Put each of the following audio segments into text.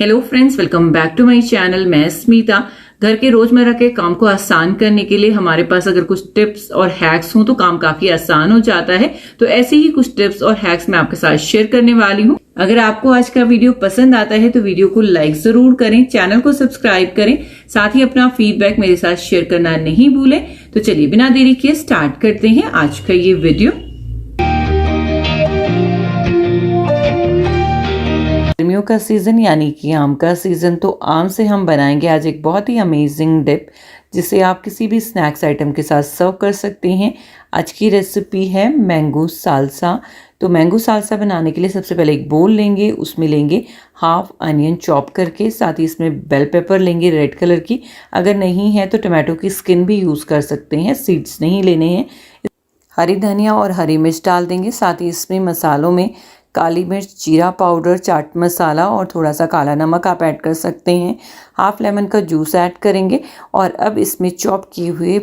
Hello friends, welcome back to my channel. मैं स्मिता। घर के रोजमर्रा के काम को आसान करने के लिए हमारे पास अगर कुछ टिप्स और हैक्स हों तो काम काफी आसान हो जाता है। तो ऐसे ही कुछ टिप्स और हैक्स मैं आपके साथ शेयर करने वाली हूँ। अगर आपको आज का वीडियो पसंद आता है तो वीडियो को लाइक जरूर करें, चैनल को सब्सक्राइब करें, साथ ही अपना फीडबैक मेरे साथ शेयर करना नहीं भूलें। तो चलिए बिना देरी किए स्टार्ट करते हैं आज का ये वीडियो। गर्मियों का सीज़न यानी कि आम का सीज़न, तो आम से हम बनाएंगे आज एक बहुत ही अमेजिंग डिप जिसे आप किसी भी स्नैक्स आइटम के साथ सर्व कर सकते हैं। आज की रेसिपी है मैंगो सालसा। तो मैंगो सालसा बनाने के लिए सबसे पहले एक बोल लेंगे, उसमें लेंगे हाफ अनियन चॉप करके, साथ ही इसमें बेल पेपर लेंगे रेड कलर की। अगर नहीं है तो टमाटो की स्किन भी यूज़ कर सकते हैं, सीड्स नहीं लेने हैं। हरी धनिया और हरी मिर्च डाल देंगे। साथ ही इसमें मसालों में काली मिर्च, जीरा पाउडर, चाट मसाला और थोड़ा सा काला नमक आप ऐड कर सकते हैं। हाफ लेमन का जूस ऐड करेंगे और अब इसमें चॉप किए हुए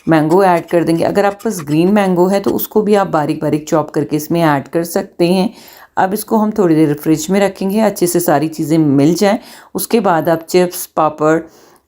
मैंगो ऐड कर देंगे। अगर आप पास ग्रीन मैंगो है तो उसको भी आप बारीक बारीक चॉप करके इसमें ऐड कर सकते हैं। अब इसको हम थोड़ी देर फ्रिज में रखेंगे, अच्छे से सारी चीज़ें मिल जाएं। उसके बाद आप चिप्स, पापड़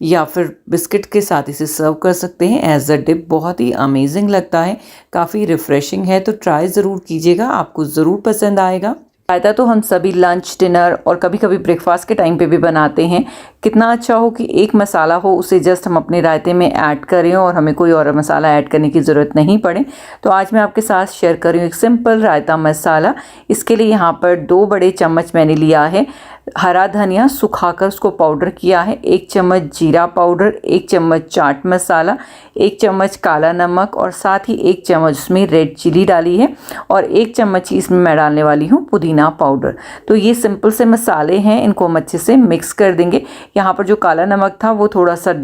या फिर बिस्किट के साथ इसे सर्व कर सकते हैं एज अ डिप। बहुत ही अमेजिंग लगता है, काफ़ी रिफ्रेशिंग है, तो ट्राई ज़रूर कीजिएगा, आपको ज़रूर पसंद आएगा। रायता तो हम सभी लंच, डिनर और कभी कभी ब्रेकफास्ट के टाइम पे भी बनाते हैं। कितना अच्छा हो कि एक मसाला हो, उसे जस्ट हम अपने रायते में ऐड करें और हमें कोई और मसाला ऐड करने की ज़रूरत नहीं पड़े। तो आज मैं आपके साथ शेयर कर रही हूँ एक सिंपल रायता मसाला। इसके लिए यहाँ पर 2 बड़े चम्मच मैंने लिया है हरा धनिया, सुखाकर उसको पाउडर किया है, 1 चम्मच जीरा पाउडर, 1 चम्मच चाट मसाला, 1 चम्मच काला नमक और साथ ही 1 चम्मच उसमें रेड चिली डाली है और 1 चम्मच इसमें मैं डालने वाली हूँ पुदीना पाउडर। तो ये सिंपल से मसाले हैं, इनको हम अच्छे से मिक्स कर देंगे। यहाँ पर जो काला नमक था वो थोड़ा सा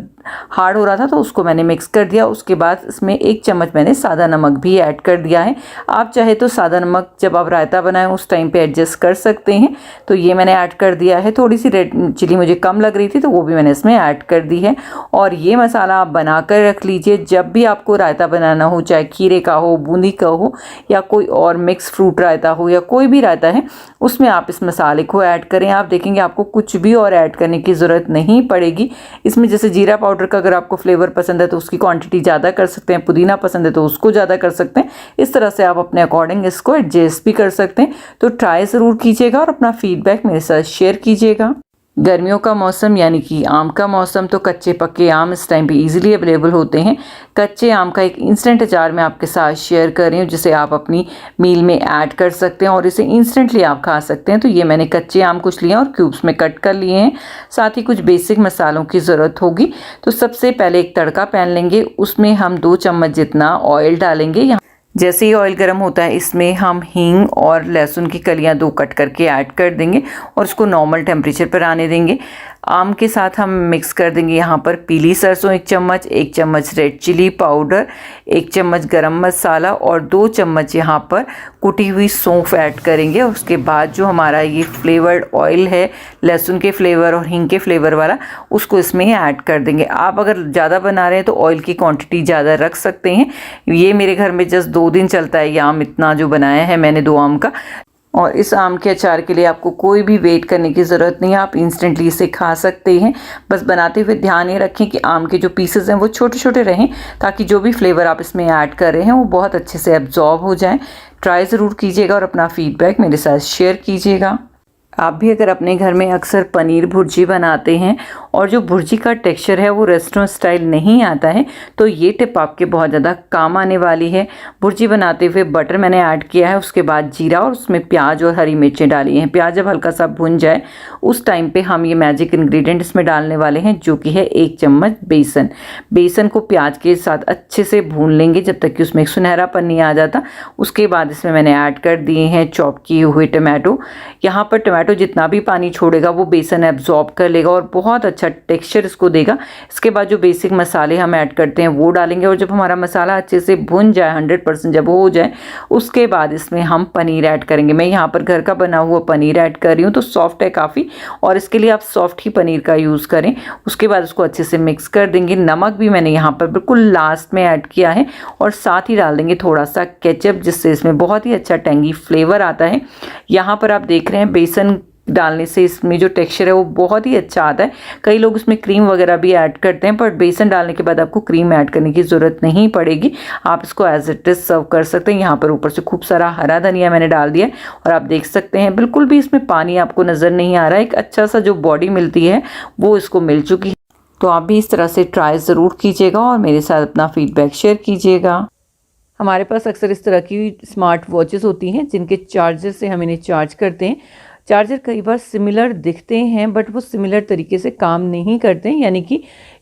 हार्ड हो रहा था तो उसको मैंने मिक्स कर दिया। उसके बाद इसमें 1 चम्मच मैंने सादा नमक भी ऐड कर दिया है। आप चाहे तो सादा नमक जब आप रायता बनाएं उस टाइम पे एडजस्ट कर सकते हैं। तो ये मैंने ऐड कर दिया है। थोड़ी सी रेड चिली मुझे कम लग रही थी तो वो भी मैंने इसमें ऐड कर दी है। और ये मसाला आप बना कर रख लीजिए, जब भी आपको रायता बनाना हो, चाहे खीरे का हो, बूंदी का हो या कोई और मिक्स फ्रूट रायता हो या कोई भी रायता है, उसमें आप इस मसाले को ऐड करें। आप देखेंगे आपको कुछ भी और ऐड करने की ज़रूरत नहीं पड़ेगी। इसमें जैसे जीरा पाउडर का अगर आपको फ्लेवर पसंद है तो उसकी क्वांटिटी ज़्यादा कर सकते हैं, पुदीना पसंद है तो उसको ज़्यादा कर सकते हैं। इस तरह से आप अपने अकॉर्डिंग इसको एडजस्ट भी कर सकते हैं। तो ट्राई ज़रूर कीजिएगा और अपना फीडबैक मेरे साथ शेयर कीजिएगा। गर्मियों का मौसम यानी कि आम का मौसम, तो कच्चे पक्के आम इस टाइम पे इजीली अवेलेबल होते हैं। कच्चे आम का एक इंस्टेंट अचार मैं आपके साथ शेयर कर रही हूँ जिसे आप अपनी मील में ऐड कर सकते हैं और इसे इंस्टेंटली आप खा सकते हैं। तो ये मैंने कच्चे आम कुछ लिए और क्यूब्स में कट कर लिए हैं। साथ ही कुछ बेसिक मसालों की ज़रूरत होगी। तो सबसे पहले एक तड़का पैन लेंगे, उसमें हम 2 चम्मच जितना ऑयल डालेंगे। जैसे ही ऑयल गर्म होता है इसमें हम हींग और लहसुन की कलियां 2 कट करके ऐड कर देंगे और उसको नॉर्मल टेम्परेचर पर आने देंगे। आम के साथ हम मिक्स कर देंगे यहाँ पर पीली सरसों 1 चम्मच, 1 चम्मच रेड चिली पाउडर, 1 चम्मच गरम मसाला और 2 चम्मच यहाँ पर कुटी हुई सौंफ ऐड करेंगे। और उसके बाद जो हमारा ये फ्लेवर्ड ऑयल है लहसुन के फ्लेवर और हींग के फ्लेवर वाला, उसको इसमें ऐड कर देंगे। आप अगर ज़्यादा बना रहे हैं तो ऑयल की क्वांटिटी ज़्यादा रख सकते हैं। ये मेरे घर में जस्ट 2 दिन चलता है ये आम, इतना जो बनाया है मैंने 2 आम का। और इस आम के अचार के लिए आपको कोई भी वेट करने की ज़रूरत नहीं है, आप इंस्टेंटली इसे खा सकते हैं। बस बनाते हुए ध्यान ये रखें कि आम के जो पीसेस हैं वो छोटे छोटे रहें ताकि जो भी फ्लेवर आप इसमें ऐड कर रहे हैं वो बहुत अच्छे से एब्जॉर्ब हो जाए। ट्राई ज़रूर कीजिएगा और अपना फीडबैक मेरे साथ शेयर कीजिएगा। आप भी अगर अपने घर में अक्सर पनीर भुर्जी बनाते हैं और जो भुर्जी का टेक्सचर है वो रेस्टोरेंट स्टाइल नहीं आता है तो ये टिप आपके बहुत ज़्यादा काम आने वाली है। भुर्जी बनाते हुए बटर मैंने ऐड किया है, उसके बाद जीरा और उसमें प्याज और हरी मिर्चें डाली हैं। प्याज जब हल्का सा भुन जाए उस टाइम पे हम ये मैजिक इंग्रेडिएंट इसमें डालने वाले हैं जो कि है 1 चम्मच बेसन। बेसन को प्याज के साथ अच्छे से भून लेंगे जब तक कि उसमें एक सुनहरापन नहीं आ जाता। उसके बाद इसमें मैंने ऐड कर दिए हैं चॉप किए हुए टमाटो। यहाँ पर टमाटो जितना भी पानी छोड़ेगा वो बेसन एब्जॉर्ब कर लेगा और बहुत अच्छा टेक्सचर इसको देगा। इसके बाद जो बेसिक मसाले हम ऐड करते हैं वो डालेंगे और जब हमारा मसाला अच्छे से भुन जाए 100% जब वो हो जाए उसके बाद इसमें हम पनीर ऐड करेंगे। मैं यहाँ पर घर का बना हुआ पनीर ऐड कर रही हूँ, तो सॉफ्ट है काफ़ी और इसके लिए आप सॉफ्ट ही पनीर का यूज़ करें। उसके बाद उसको अच्छे से मिक्स कर देंगे। नमक भी मैंने यहाँ पर बिल्कुल लास्ट में ऐड किया है और साथ ही डाल देंगे थोड़ा सा केचप जिससे इसमें बहुत ही अच्छा टेंगी फ्लेवर आता है। यहाँ पर आप देख रहे हैं बेसन डालने से इसमें जो टेक्सचर है वो बहुत ही अच्छा आता है। कई लोग उसमें क्रीम वगैरह भी ऐड करते हैं, पर बेसन डालने के बाद आपको क्रीम ऐड करने की ज़रूरत नहीं पड़ेगी। आप इसको एज इट इज़ सर्व कर सकते हैं। यहाँ पर ऊपर से खूब सारा हरा धनिया मैंने डाल दिया है और आप देख सकते हैं बिल्कुल भी इसमें पानी आपको नज़र नहीं आ रहा है। एक अच्छा सा जो बॉडी मिलती है वो इसको मिल चुकी है। तो आप भी इस तरह से ट्राई ज़रूर कीजिएगा और मेरे साथ अपना फीडबैक शेयर कीजिएगा। हमारे पास अक्सर इस तरह की स्मार्ट वॉचेस होती हैं जिनके चार्जर से हम इन्हें चार्ज करते हैं। चार्जर कई बार सिमिलर दिखते हैं बट वो सिमिलर तरीके से काम नहीं करते हैं, यानी कि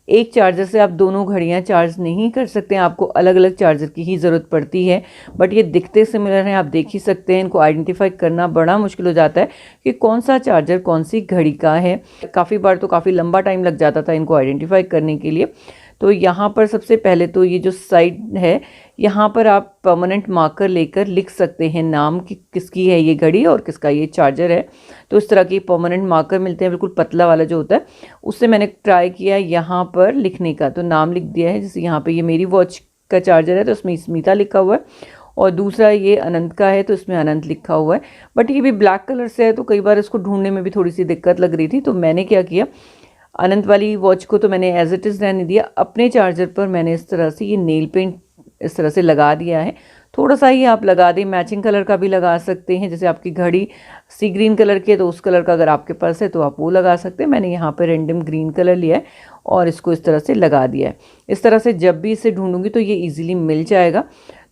एक चार्जर से आप दोनों घड़ियां चार्ज नहीं कर सकते हैं, आपको अलग अलग चार्जर की ही ज़रूरत पड़ती है। बट ये दिखते सिमिलर हैं, आप देख ही सकते हैं। इनको आइडेंटिफाई करना बड़ा मुश्किल हो जाता है कि कौन सा चार्जर कौन सी घड़ी का है। काफ़ी बार तो काफ़ी लंबा टाइम लग जाता था इनको आइडेंटिफाई करने के लिए। तो यहाँ पर सबसे पहले तो ये जो साइड है, यहाँ पर आप परमानेंट मार्कर लेकर लिख सकते हैं नाम कि किसकी है ये घड़ी और किसका ये चार्जर है। तो इस तरह के परमानेंट मार्कर मिलते हैं, बिल्कुल पतला वाला जो होता है। उससे मैंने ट्राई किया यहाँ पर लिखने का, तो नाम लिख दिया है। जैसे यहाँ पे ये मेरी वॉच का चार्जर है तो उसमें स्मिता लिखा हुआ है, और दूसरा ये अनंत का है तो इसमें अनंत लिखा हुआ है। बट ये भी ब्लैक कलर से है तो कई बार इसको ढूंढने में भी थोड़ी सी दिक्कत लग रही थी। तो मैंने क्या किया, अनंत वाली वॉच को तो मैंने एज इट इज़ रहने दिया, अपने चार्जर पर मैंने इस तरह से ये नेल पेंट इस तरह से लगा दिया है। थोड़ा सा ही आप लगा दें, मैचिंग कलर का भी लगा सकते हैं। जैसे आपकी घड़ी सी ग्रीन कलर की है तो उस कलर का अगर आपके पास है तो आप वो लगा सकते हैं। मैंने यहाँ पर रेंडम ग्रीन कलर लिया है और इसको इस तरह से लगा दिया है। इस तरह से जब भी इसे ढूंढूंगी तो ये ईजिली मिल जाएगा,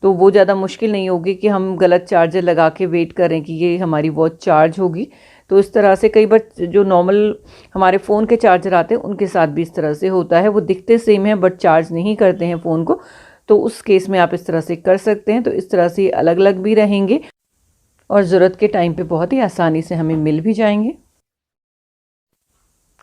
तो वो ज़्यादा मुश्किल नहीं होगी कि हम गलत चार्जर लगा के वेट करें कि ये हमारी वॉच चार्ज होगी। तो इस तरह से कई बार जो नॉर्मल हमारे फ़ोन के चार्जर आते हैं उनके साथ भी इस तरह से होता है, वो दिखते सेम है बट चार्ज नहीं करते हैं फ़ोन को। तो उस केस में आप इस तरह से कर सकते हैं। तो इस तरह से अलग अलग भी रहेंगे और ज़रूरत के टाइम पे बहुत ही आसानी से हमें मिल भी जाएंगे।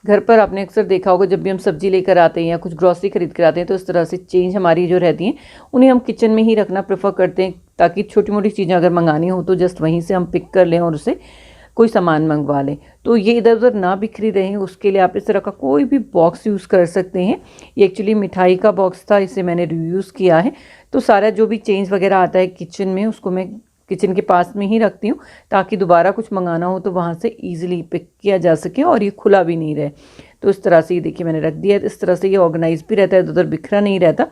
घर पर आपने अक्सर देखा होगा जब भी हम सब्जी लेकर आते हैं या कुछ ग्रॉसरी खरीद कर आते हैं तो इस तरह से चेंज हमारी जो रहती हैं उन्हें हम किचन में ही रखना प्रेफर करते हैं, ताकि छोटी मोटी चीज़ें अगर मंगानी हो तो जस्ट वहीं से हम पिक कर लें और उसे कोई सामान मंगवा लें। तो ये इधर उधर ना बिखरी रहें उसके लिए आप इस तरह का कोई भी बॉक्स यूज़ कर सकते हैं। ये एक्चुअली मिठाई का बॉक्स था, इसे मैंने रीयूज़ किया है। तो सारा जो भी चेंज वगैरह आता है किचन में उसको मैं किचन के पास में ही रखती हूँ, ताकि दोबारा कुछ मंगाना हो तो वहाँ से ईजिली पिक किया जा सके और ये खुला भी नहीं रहे। तो इस तरह से ये देखिए मैंने रख दिया है। इस तरह से ये ऑर्गेनाइज भी रहता है, इधर उधर बिखरा नहीं रहता।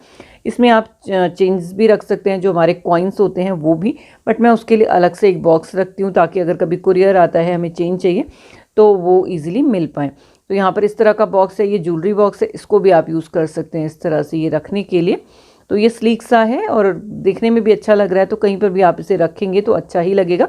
इसमें आप चेंज भी रख सकते हैं, जो हमारे कॉइन्स होते हैं वो भी, बट मैं उसके लिए अलग से एक बॉक्स रखती हूँ ताकि अगर कभी कुरियर आता है हमें चेंज चाहिए तो वो ईजिली मिल पाए। तो यहाँ पर इस तरह का बॉक्स है, ये ज्वेलरी बॉक्स है, इसको भी आप यूज़ कर सकते हैं इस तरह से ये रखने के लिए। तो ये स्लीक सा है और दिखने में भी अच्छा लग रहा है, तो कहीं पर भी आप इसे रखेंगे तो अच्छा ही लगेगा।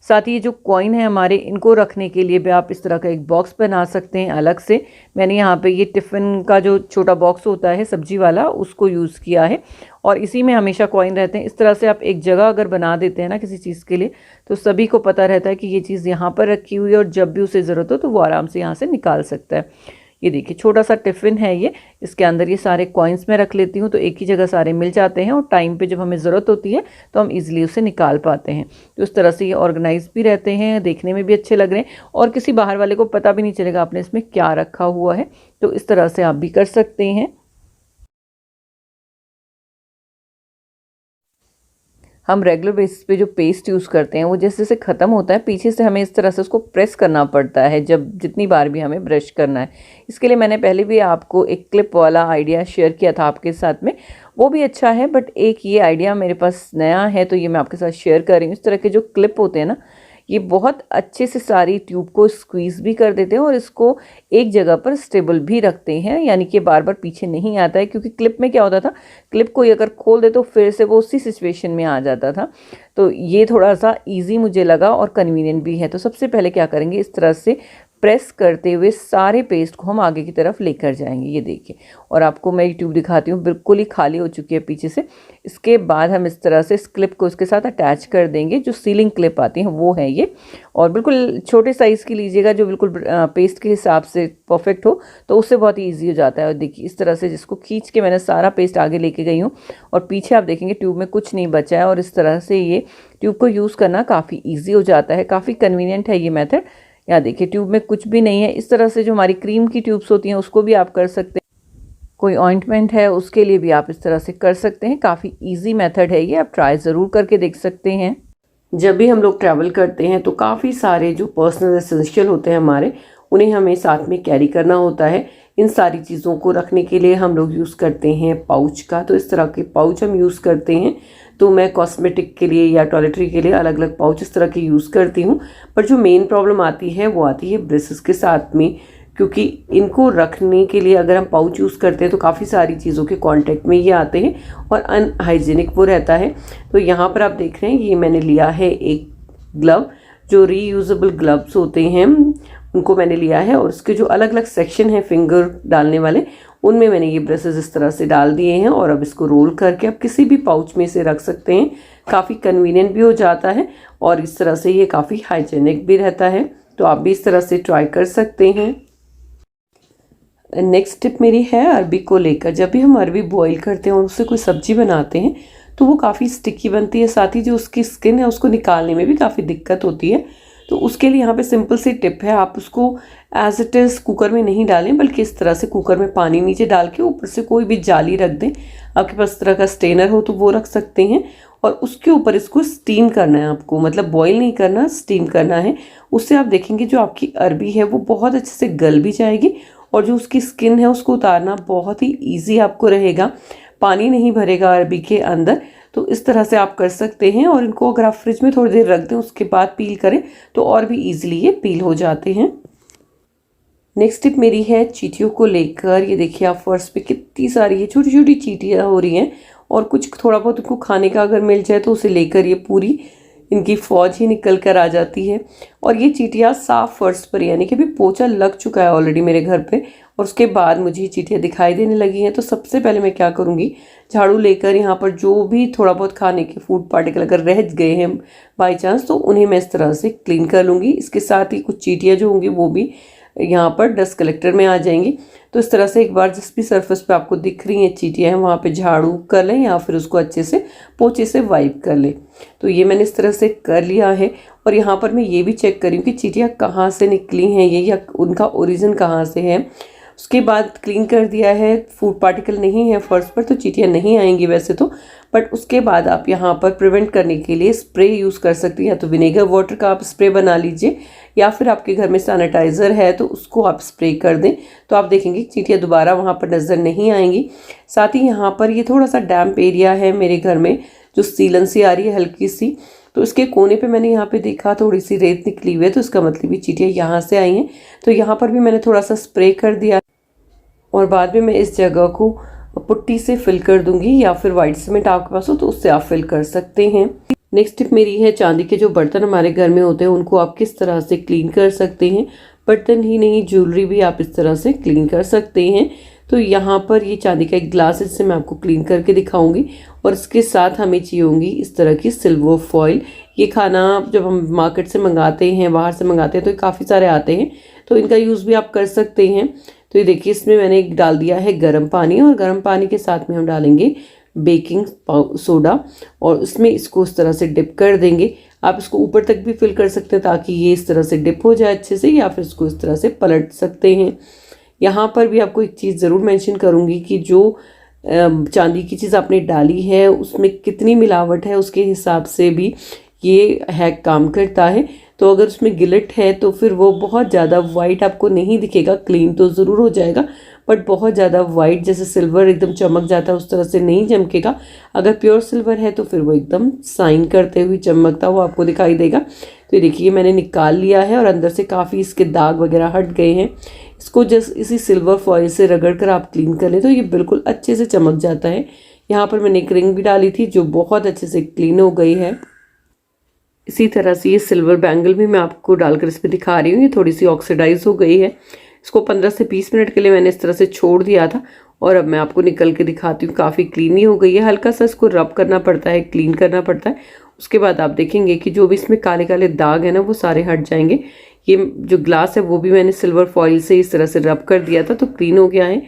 साथ ही ये जो कॉइन है हमारे, इनको रखने के लिए भी आप इस तरह का एक बॉक्स बना सकते हैं अलग से। मैंने यहाँ पे ये टिफ़िन का जो छोटा बॉक्स होता है सब्जी वाला, उसको यूज़ किया है और इसी में हमेशा कॉइन रहते हैं। इस तरह से आप एक जगह अगर बना देते हैं ना किसी चीज़ के लिए, तो सभी को पता रहता है कि ये चीज़ यहाँ पर रखी हुई है और जब भी उसे ज़रूरत हो तो वो आराम से यहाँ से निकाल सकता है। ये देखिए छोटा सा टिफ़िन है ये, इसके अंदर ये सारे कॉइन्स मैं रख लेती हूँ तो एक ही जगह सारे मिल जाते हैं और टाइम पे जब हमें ज़रूरत होती है तो हम इजीली उसे निकाल पाते हैं। तो इस तरह से ये ऑर्गेनाइज भी रहते हैं, देखने में भी अच्छे लग रहे हैं और किसी बाहर वाले को पता भी नहीं चलेगा आपने इसमें क्या रखा हुआ है। तो इस तरह से आप भी कर सकते हैं। हम रेगुलर बेसिस पे जो पेस्ट यूज़ करते हैं वो जैसे जैसे ख़त्म होता है पीछे से हमें इस तरह से उसको प्रेस करना पड़ता है जब जितनी बार भी हमें ब्रश करना है। इसके लिए मैंने पहले भी आपको एक क्लिप वाला आइडिया शेयर किया था आपके साथ में, वो भी अच्छा है, बट एक ये आइडिया मेरे पास नया है तो ये मैं आपके साथ शेयर कर रही हूँ। इस तरह के जो क्लिप होते हैं ना, ये बहुत अच्छे से सारी ट्यूब को स्क्वीज़ भी कर देते हैं और इसको एक जगह पर स्टेबल भी रखते हैं, यानी कि बार बार पीछे नहीं आता है। क्योंकि क्लिप में क्या होता था, क्लिप को अगर खोल दे तो फिर से वो उसी सिचुएशन में आ जाता था। तो ये थोड़ा सा इजी मुझे लगा और कन्वीनियंट भी है। तो सबसे पहले क्या करेंगे, इस तरह से प्रेस करते हुए सारे पेस्ट को हम आगे की तरफ लेकर जाएंगे। ये देखिए, और आपको मैं ट्यूब दिखाती हूँ, बिल्कुल ही खाली हो चुकी है पीछे से। इसके बाद हम इस तरह से इस क्लिप को इसके साथ अटैच कर देंगे। जो सीलिंग क्लिप आती हैं वो है ये, और बिल्कुल छोटे साइज़ की लीजिएगा जो बिल्कुल पेस्ट के हिसाब से परफेक्ट हो, तो उससे बहुत ही ईजी हो जाता है। और देखिए इस तरह से जिसको खींच के मैंने सारा पेस्ट आगे लेके गई हूँ और पीछे आप देखेंगे ट्यूब में कुछ नहीं बचा है। और इस तरह से ये ट्यूब को यूज़ करना काफ़ी ईजी हो जाता है, काफ़ी कन्वीनियंट है ये मेथड। यहाँ देखिए ट्यूब में कुछ भी नहीं है। इस तरह से जो हमारी क्रीम की ट्यूब्स होती हैं उसको भी आप कर सकते हैं, कोई ऑइंटमेंट है उसके लिए भी आप इस तरह से कर सकते हैं। काफ़ी इजी मेथड है ये, आप ट्राई ज़रूर करके देख सकते हैं। जब भी हम लोग ट्रैवल करते हैं तो काफ़ी सारे जो पर्सनल एसेंशियल होते हैं हमारे, उन्हें हमें साथ में कैरी करना होता है। इन सारी चीज़ों को रखने के लिए हम लोग यूज़ करते हैं पाउच का। तो इस तरह के पाउच हम यूज़ करते हैं। तो मैं कॉस्मेटिक के लिए या टॉयलेटरी के लिए अलग अलग पाउच इस तरह के यूज़ करती हूँ। पर जो मेन प्रॉब्लम आती है वो आती है ब्रेसेस के साथ में, क्योंकि इनको रखने के लिए अगर हम पाउच यूज़ करते हैं तो काफ़ी सारी चीज़ों के कांटेक्ट में ये आते हैं और अनहाइजीनिक वो रहता है। तो यहाँ पर आप देख रहे हैं ये मैंने लिया है एक ग्लव, जो रीयूजेबल ग्लव्स होते हैं उनको मैंने लिया है, और उसके जो अलग अलग सेक्शन हैं फिंगर डालने वाले, उनमें मैंने ये ब्रशेस इस तरह से डाल दिए हैं। और अब इसको रोल करके आप किसी भी पाउच में से रख सकते हैं। काफ़ी कन्वीनियंट भी हो जाता है और इस तरह से ये काफ़ी हाइजेनिक भी रहता है। तो आप भी इस तरह से ट्राई कर सकते हैं। नेक्स्ट टिप मेरी है अरबी को लेकर। जब भी हम अरबी बॉईल करते हैं और उससे कोई सब्जी बनाते हैं तो वो काफ़ी स्टिकी बनती है, साथ ही जो उसकी स्किन है उसको निकालने में भी काफ़ी दिक्कत होती है। तो उसके लिए यहाँ पे सिंपल सी टिप है, आप उसको एज इट इज़ कुकर में नहीं डालें, बल्कि इस तरह से कुकर में पानी नीचे डाल के ऊपर से कोई भी जाली रख दें। आपके पास इस तरह का स्टेनर हो तो वो रख सकते हैं, और उसके ऊपर इसको स्टीम करना है आपको, मतलब बॉईल नहीं करना, स्टीम करना है। उससे आप देखेंगे जो आपकी अरबी है वो बहुत अच्छे से गल भी जाएगी, और जो उसकी स्किन है उसको उतारना बहुत ही ईजी आपको रहेगा। पानी नहीं भरेगा अरबी के अंदर। तो इस तरह से आप कर सकते हैं, और इनको अगर आप फ्रिज में थोड़ी देर रख दें उसके बाद पील करें तो और भी ईजिली ये पील हो जाते हैं। नेक्स्ट टिप मेरी है चींटियों को लेकर। ये देखिए आप फर्श पे कितनी सारी ये छोटी छोटी चींटियाँ हो रही हैं, और कुछ थोड़ा बहुत इनको खाने का अगर मिल जाए तो उसे लेकर ये पूरी इनकी फौज ही निकल कर आ जाती है। और ये चींटियाँ साफ फर्श पर, यानी कि अभी पोछा लग चुका है ऑलरेडी मेरे घर पे, और उसके बाद मुझे ये चींटियाँ दिखाई देने लगी हैं। तो सबसे पहले मैं क्या करूँगी, झाड़ू लेकर यहाँ पर जो भी थोड़ा बहुत खाने के फूड पार्टिकल अगर रह गए हैं बाई चांस, तो उन्हें मैं इस तरह से क्लीन कर लूँगी। इसके साथ ही कुछ चींटियाँ जो होंगी वो भी यहाँ पर डस्ट कलेक्टर में आ जाएंगी। तो इस तरह से एक बार जिस भी सरफेस पे आपको दिख रही हैं चींटियाँ हैं वहाँ पे झाड़ू कर लें, या फिर उसको अच्छे से पोंछे से वाइप कर लें। तो ये मैंने इस तरह से कर लिया है। और यहाँ पर मैं ये भी चेक करी हूँ कि चींटियाँ कहाँ से निकली हैं ये, या उनका ओरिजिन कहाँ से है। उसके बाद क्लीन कर दिया है, फूड पार्टिकल नहीं है फर्श पर तो चींटियाँ नहीं आएंगी वैसे तो। बट उसके बाद आप यहाँ पर प्रिवेंट करने के लिए स्प्रे यूज़ कर सकती हैं। या तो विनेगर वाटर का आप स्प्रे बना लीजिए, या फिर आपके घर में सैनिटाइज़र है तो उसको आप स्प्रे कर दें। तो आप देखेंगे चींटियाँ दोबारा वहाँ पर नज़र नहीं आएंगी। साथ ही यहाँ पर ये थोड़ा सा डैम्प एरिया है मेरे घर में, जो सीलन सी आ रही है हल्की सी, तो इसके कोने पे मैंने यहाँ पे देखा थोड़ी सी रेत निकली हुई है, तो इसका मतलब ये चींटियाँ यहाँ से आई हैं। तो यहाँ पर भी मैंने थोड़ा सा स्प्रे कर दिया, और बाद में मैं इस जगह को पुट्टी से फिल कर दूंगी, या फिर वाइट सीमेंट आपके पास हो तो उससे आप फिल कर सकते हैं। नेक्स्ट टिप मेरी है चांदी के जो बर्तन हमारे घर में होते हैं उनको आप किस तरह से क्लीन कर सकते हैं। बर्तन ही नहीं, ज्वेलरी भी आप इस तरह से क्लीन कर सकते हैं। तो यहाँ पर ये चांदी का एक ग्लास, इससे मैं आपको क्लीन करके दिखाऊंगी। और इसके साथ हमें चाहिए होंगी इस तरह की सिल्वर फॉइल। ये खाना जब हम मार्केट से मंगाते हैं, बाहर से मंगाते हैं, तो काफ़ी सारे आते हैं, तो इनका यूज़ भी आप कर सकते हैं। तो ये देखिए इसमें मैंने डाल दिया है गर्म पानी, और गर्म पानी के साथ में हम डालेंगे बेकिंग सोडा, और इसमें इसको इस तरह से डिप कर देंगे। आप इसको ऊपर तक भी फिल कर सकते हैं ताकि ये इस तरह से डिप हो जाए अच्छे से, या फिर इसको इस तरह से पलट सकते हैं। यहाँ पर भी आपको एक चीज़ ज़रूर मेंशन करूँगी कि जो चांदी की चीज़ आपने डाली है उसमें कितनी मिलावट है उसके हिसाब से भी ये हैक काम करता है। तो अगर उसमें गिलट है तो फिर वो बहुत ज़्यादा वाइट आपको नहीं दिखेगा, क्लीन तो ज़रूर हो जाएगा बट बहुत ज़्यादा वाइट, जैसे सिल्वर एकदम चमक जाता है उस तरह से नहीं चमकेगा। अगर प्योर सिल्वर है तो फिर वो एकदम शाइन करते हुए चमकता हुआ आपको दिखाई देगा। तो ये देखिए मैंने निकाल लिया है और अंदर से काफ़ी इसके दाग वगैरह हट गए हैं। इसको जस्ट इसी सिल्वर फॉइल से रगड़ कर आप क्लीन कर लें तो ये बिल्कुल अच्छे से चमक जाता है। यहाँ पर मैंने एक रिंग भी डाली थी जो बहुत अच्छे से क्लीन हो गई है। इसी तरह से ये सिल्वर बैंगल भी मैं आपको डालकर इसमें दिखा रही हूँ, ये थोड़ी सी ऑक्सीडाइज हो गई है। इसको 15 से 20 मिनट के लिए मैंने इस तरह से छोड़ दिया था और अब मैं आपको निकल के दिखाती हूँ। काफ़ी क्लीन ही हो गई है, हल्का सा इसको रब करना पड़ता है, क्लीन करना पड़ता है। उसके बाद आप देखेंगे कि जो भी इसमें काले काले दाग है ना वो सारे हट जाएंगे। ये जो ग्लास है वो भी मैंने सिल्वर फॉइल से इस तरह से रब कर दिया था तो क्लीन हो गया है।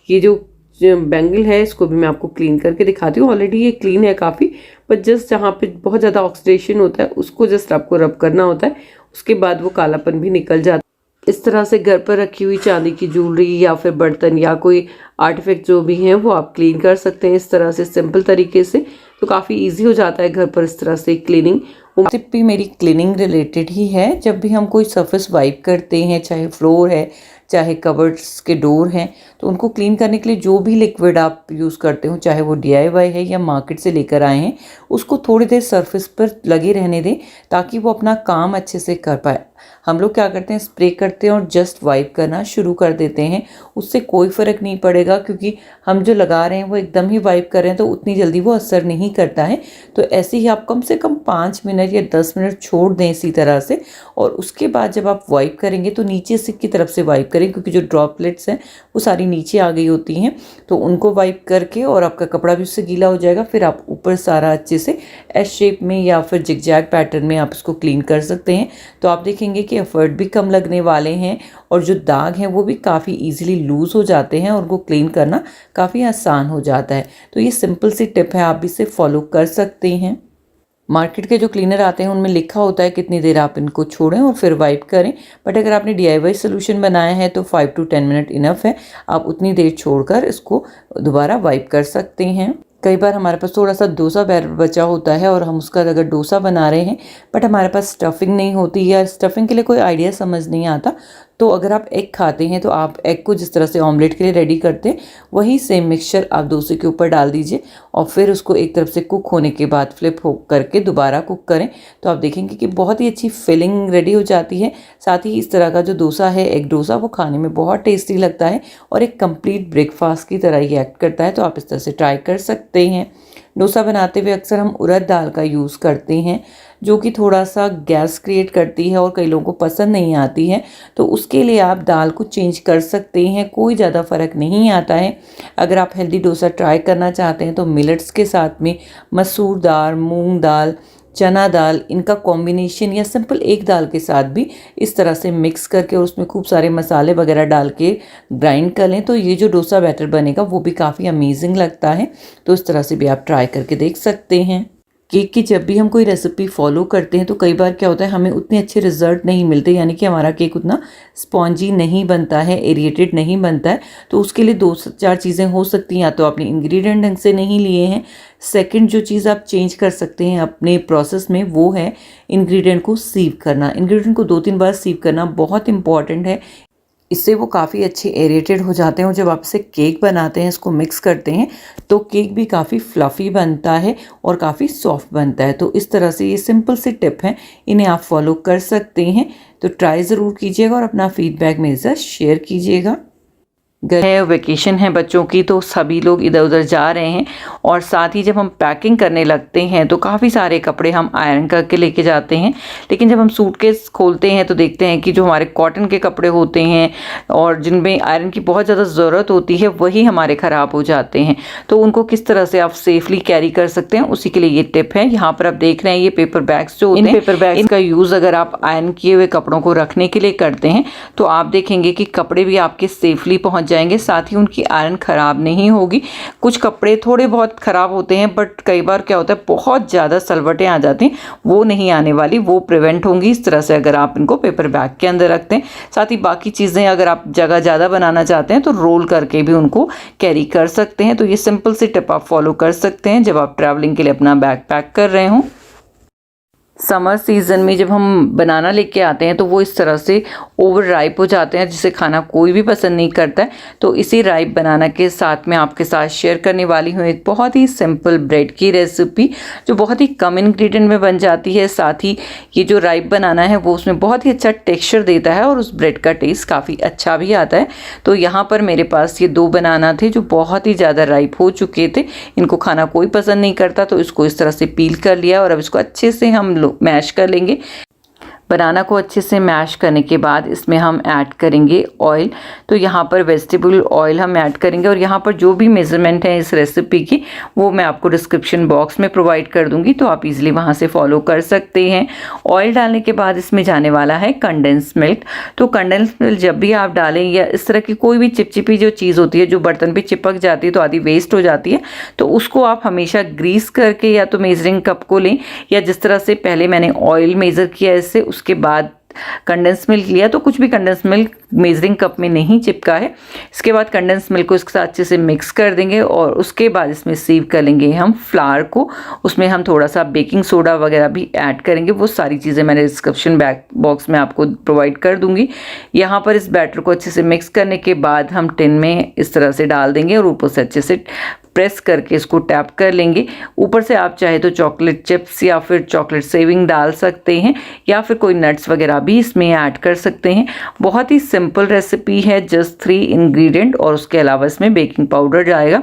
ये जो बैंगल है इसको भी मैं आपको क्लीन करके दिखाती हूँ। ऑलरेडी ये क्लीन है काफ़ी, बट जस्ट जहाँ पे बहुत ज़्यादा ऑक्सीडेशन होता है उसको जस्ट आपको रब करना होता है, उसके बाद वो कालापन भी निकल जाता है। इस तरह से घर पर रखी हुई चांदी की ज्वेलरी या फिर बर्तन या कोई आर्टिफैक्ट जो भी हैं वो आप क्लीन कर सकते हैं इस तरह से सिंपल तरीके से। तो काफ़ी इजी हो जाता है घर पर इस तरह से क्लीनिंग। वो टिप भी मेरी क्लीनिंग रिलेटेड ही है। जब भी हम कोई सरफेस वाइप करते हैं, चाहे फ्लोर है, चाहे कबर्ड्स के डोर हैं, तो उनको क्लीन करने के लिए जो भी लिक्विड आप यूज़ करते हो, चाहे वो DIY है या मार्केट से लेकर आए हैं, उसको थोड़ी देर सरफेस पर लगे रहने दें ताकि वो अपना काम अच्छे से कर पाए। हम लोग क्या करते हैं, स्प्रे करते हैं और जस्ट वाइप करना शुरू कर देते हैं। उससे कोई फ़र्क नहीं पड़ेगा क्योंकि हम जो लगा रहे हैं वो एकदम ही वाइप कर रहे हैं, तो उतनी जल्दी वो असर नहीं करता है। तो ऐसे ही आप कम से कम 5 मिनट या 10 मिनट छोड़ दें इसी तरह से, और उसके बाद जब आप वाइप करेंगे तो नीचे से की तरफ से वाइप करें क्योंकि जो ड्रॉपलेट्स हैं वो सारी नीचे आ गई होती हैं। तो उनको वाइप करके, और आपका कपड़ा भी उससे गीला हो जाएगा, फिर आप ऊपर सारा अच्छे से एस शेप में या फिर जिगजैग पैटर्न में आप इसको क्लीन कर सकते हैं। तो आप देखेंगे कि एफर्ट भी कम लगने वाले हैं और जो दाग हैं वो भी काफ़ी इजीली लूज़ हो जाते हैं और उनको क्लीन करना काफ़ी आसान हो जाता है। तो ये सिंपल सी टिप है, आप भी इसे फॉलो कर सकते हैं। मार्केट के जो क्लीनर आते हैं उनमें लिखा होता है कितनी देर आप इनको छोड़ें और फिर वाइप करें, बट अगर आपने DIY सोल्यूशन बनाया है तो 5 to 10 मिनट इनफ है। आप उतनी देर छोड़कर इसको दोबारा वाइप कर सकते हैं। कई बार हमारे पास थोड़ा सा डोसा बैटर बचा होता है और हम उसका अगर डोसा बना रहे हैं बट हमारे पास स्टफिंग नहीं होती या स्टफिंग के लिए कोई आइडिया समझ नहीं आता, तो अगर आप एग खाते हैं तो आप एग को जिस तरह से ऑमलेट के लिए रेडी करते हैं वही सेम मिक्सचर आप डोसे के ऊपर डाल दीजिए और फिर उसको एक तरफ से कुक होने के बाद फ्लिप हो करके दोबारा कुक करें। तो आप देखेंगे कि बहुत ही अच्छी फिलिंग रेडी हो जाती है। साथ ही इस तरह का जो डोसा है, एग डोसा, वो खाने में बहुत टेस्टी लगता है और एक कंप्लीट ब्रेकफास्ट की तरह ही एक्ट करता है। तो आप इस तरह से ट्राई कर सकते हैं। डोसा बनाते हुए अक्सर हम उड़द दाल का यूज़ करते हैं जो कि थोड़ा सा गैस क्रिएट करती है और कई लोगों को पसंद नहीं आती है, तो उसके लिए आप दाल को चेंज कर सकते हैं, कोई ज़्यादा फ़र्क नहीं आता है। अगर आप हेल्दी डोसा ट्राई करना चाहते हैं तो मिलेट्स के साथ में मसूर दाल, मूंग दाल, चना दाल, इनका कॉम्बिनेशन या सिंपल एक दाल के साथ भी इस तरह से मिक्स करके और उसमें खूब सारे मसाले वगैरह डाल के ग्राइंड कर लें तो ये जो डोसा बैटर बनेगा वो भी काफ़ी अमेजिंग लगता है। तो इस तरह से भी आप ट्राई करके देख सकते हैं। केक की जब भी हम कोई रेसिपी फॉलो करते हैं तो कई बार क्या होता है, हमें उतने अच्छे रिजल्ट नहीं मिलते, यानी कि हमारा केक उतना स्पॉन्जी नहीं बनता है, एरिएटेड नहीं बनता है। तो उसके लिए 2-4 चीज़ें हो सकती हैं। या तो आपने इंग्रेडिएंट ढंग से नहीं लिए हैं। सेकंड जो चीज़ आप चेंज कर सकते हैं अपने प्रोसेस में वो है इंग्रेडिएंट को सीव करना। इंग्रेडिएंट को 2-3 बार सीव करना बहुत इंपॉर्टेंट है। इससे वो काफ़ी अच्छे एरेटेड हो जाते हैं और जब आप इसे केक बनाते हैं, इसको मिक्स करते हैं, तो केक भी काफ़ी फ्लफ़ी बनता है और काफ़ी सॉफ्ट बनता है। तो इस तरह से ये सिंपल सी टिप हैं, इन्हें आप फॉलो कर सकते हैं। तो ट्राई ज़रूर कीजिएगा और अपना फीडबैक मेरे साथ शेयर कीजिएगा। वेकेशन है बच्चों की, तो सभी लोग इधर उधर जा रहे हैं और साथ ही जब हम पैकिंग करने लगते हैं तो काफ़ी सारे कपड़े हम आयरन करके लेके जाते हैं, लेकिन जब हम सूटकेस खोलते हैं तो देखते हैं कि जो हमारे कॉटन के कपड़े होते हैं और जिनमें आयरन की बहुत ज़्यादा ज़रूरत होती है वही हमारे ख़राब हो जाते हैं। तो उनको किस तरह से आप सेफली कैरी कर सकते हैं, उसी के लिए ये टिप है। यहाँ पर आप देख रहे हैं ये पेपर बैग्स जो होते हैं, पेपर बैग्स का यूज़ अगर आप आयरन किए हुए कपड़ों को रखने के लिए करते हैं तो आप देखेंगे कि कपड़े भी आपके सेफली पहुँच जाएंगे, साथ ही उनकी आयरन ख़राब नहीं होगी। कुछ कपड़े थोड़े बहुत ख़राब होते हैं बट कई बार क्या होता है बहुत ज़्यादा सलवटें आ जाती हैं, वो नहीं आने वाली, वो प्रिवेंट होंगी इस तरह से अगर आप इनको पेपर बैग के अंदर रखते हैं। साथ ही बाकी चीज़ें अगर आप जगह ज़्यादा बनाना चाहते हैं तो रोल करके भी उनको कैरी कर सकते हैं। तो ये सिंपल सी टिप आप फॉलो कर सकते हैं जब आप ट्रैवलिंग के लिए अपना बैग पैक कर रहे हों। समर सीज़न में जब हम बनाना लेके आते हैं तो वो इस तरह से ओवर राइप हो जाते हैं जिसे खाना कोई भी पसंद नहीं करता है। तो इसी राइप बनाना के साथ में आपके साथ शेयर करने वाली हूँ एक बहुत ही सिंपल ब्रेड की रेसिपी जो बहुत ही कम इंग्रेडिएंट में बन जाती है। साथ ही ये जो राइप बनाना है वो उसमें बहुत ही अच्छा टेक्सचर देता है और उस ब्रेड का टेस्ट काफ़ी अच्छा भी आता है। तो यहाँ पर मेरे पास ये 2 बनाना थे जो बहुत ही ज़्यादा राइप हो चुके थे, इनको खाना कोई पसंद नहीं करता, तो इसको इस तरह से पील कर लिया और अब इसको अच्छे से हम मैश कर लेंगे। बनाना को अच्छे से मैश करने के बाद इसमें हम ऐड करेंगे ऑयल। तो यहाँ पर वेजिटेबल ऑयल हम ऐड करेंगे और यहाँ पर जो भी मेज़रमेंट है इस रेसिपी की वो मैं आपको डिस्क्रिप्शन बॉक्स में प्रोवाइड कर दूँगी, तो आप इजीली वहाँ से फॉलो कर सकते हैं। ऑयल डालने के बाद इसमें जाने वाला है कंडेंस मिल्क। तो कंडेंस मिल्क जब भी आप डालें या इस तरह की कोई भी चिपचिपी जो चीज़ होती है जो बर्तन पर चिपक जाती है तो आधी वेस्ट हो जाती है, तो उसको आप हमेशा ग्रीस करके या तो मेजरिंग कप को लें या जिस तरह से पहले मैंने ऑयल मेज़र किया इससे, उसके बाद कंडेंस मिल्क लिया तो कुछ भी कंडेंस मिल्क मेजरिंग कप में नहीं चिपका है। इसके बाद कंडेंस मिल्क को इसके साथ अच्छे से मिक्स कर देंगे और उसके बाद इसमें सीव कर लेंगे हम फ्लावर को। उसमें हम थोड़ा सा बेकिंग सोडा वगैरह भी ऐड करेंगे। वो सारी चीज़ें मैंने डिस्क्रिप्शन बॉक्स में आपको प्रोवाइड कर दूंगी। यहाँ पर इस बैटर को अच्छे से मिक्स करने के बाद हम टिन में इस तरह से डाल देंगे और ऊपर से अच्छे से प्रेस करके इसको टैप कर लेंगे। ऊपर से आप चाहे तो चॉकलेट चिप्स या फिर चॉकलेट सेविंग डाल सकते हैं या फिर कोई नट्स वगैरह भी इसमें ऐड कर सकते हैं। बहुत ही सिंपल रेसिपी है, जस्ट 3 इंग्रेडिएंट और उसके अलावा इसमें बेकिंग पाउडर जाएगा।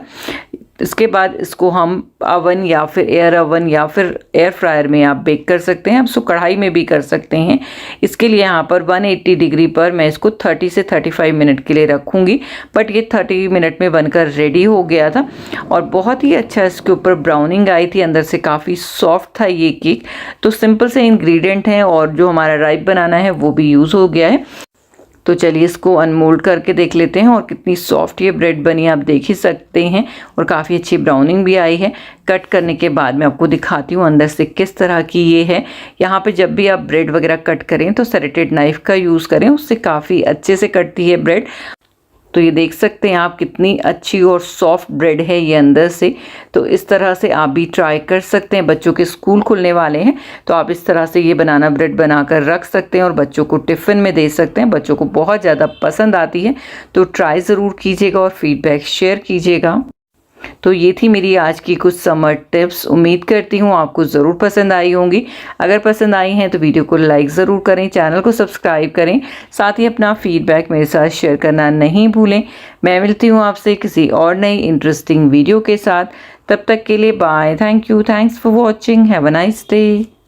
इसके बाद इसको हम ओवन या फिर एयर ओवन या फिर एयर फ्रायर में आप बेक कर सकते हैं। आप इसको कढ़ाई में भी कर सकते हैं। इसके लिए यहाँ पर 180 डिग्री पर मैं इसको 30 से 35 मिनट के लिए रखूँगी। बट ये 30 मिनट में बनकर रेडी हो गया था और बहुत ही अच्छा इसके ऊपर ब्राउनिंग आई थी, अंदर से काफ़ी सॉफ्ट था ये केक। तो सिंपल से इंग्रेडिएंट हैं और जो हमारा राइप बनाना है वो भी यूज़ हो गया है। तो चलिए इसको अनमोल्ड करके देख लेते हैं और कितनी सॉफ्ट ये ब्रेड बनी आप देख ही सकते हैं और काफ़ी अच्छी ब्राउनिंग भी आई है। कट करने के बाद मैं आपको दिखाती हूँ अंदर से किस तरह की ये है। यहाँ पे जब भी आप ब्रेड वगैरह कट करें तो सेरेटेड नाइफ का यूज़ करें, उससे काफ़ी अच्छे से कटती है ब्रेड। तो ये देख सकते हैं आप कितनी अच्छी और सॉफ्ट ब्रेड है ये अंदर से। तो इस तरह से आप भी ट्राई कर सकते हैं। बच्चों के स्कूल खुलने वाले हैं तो आप इस तरह से ये बनाना ब्रेड बनाकर रख सकते हैं और बच्चों को टिफ़िन में दे सकते हैं। बच्चों को बहुत ज़्यादा पसंद आती है। तो ट्राई ज़रूर कीजिएगा और फीडबैक शेयर कीजिएगा। तो ये थी मेरी आज की कुछ समर टिप्स। उम्मीद करती हूँ आपको ज़रूर पसंद आई होंगी। अगर पसंद आई हैं तो वीडियो को लाइक ज़रूर करें, चैनल को सब्सक्राइब करें, साथ ही अपना फीडबैक मेरे साथ शेयर करना नहीं भूलें। मैं मिलती हूँ आपसे किसी और नई इंटरेस्टिंग वीडियो के साथ। तब तक के लिए bye. Thank you. Thanks for watching. Have a nice day.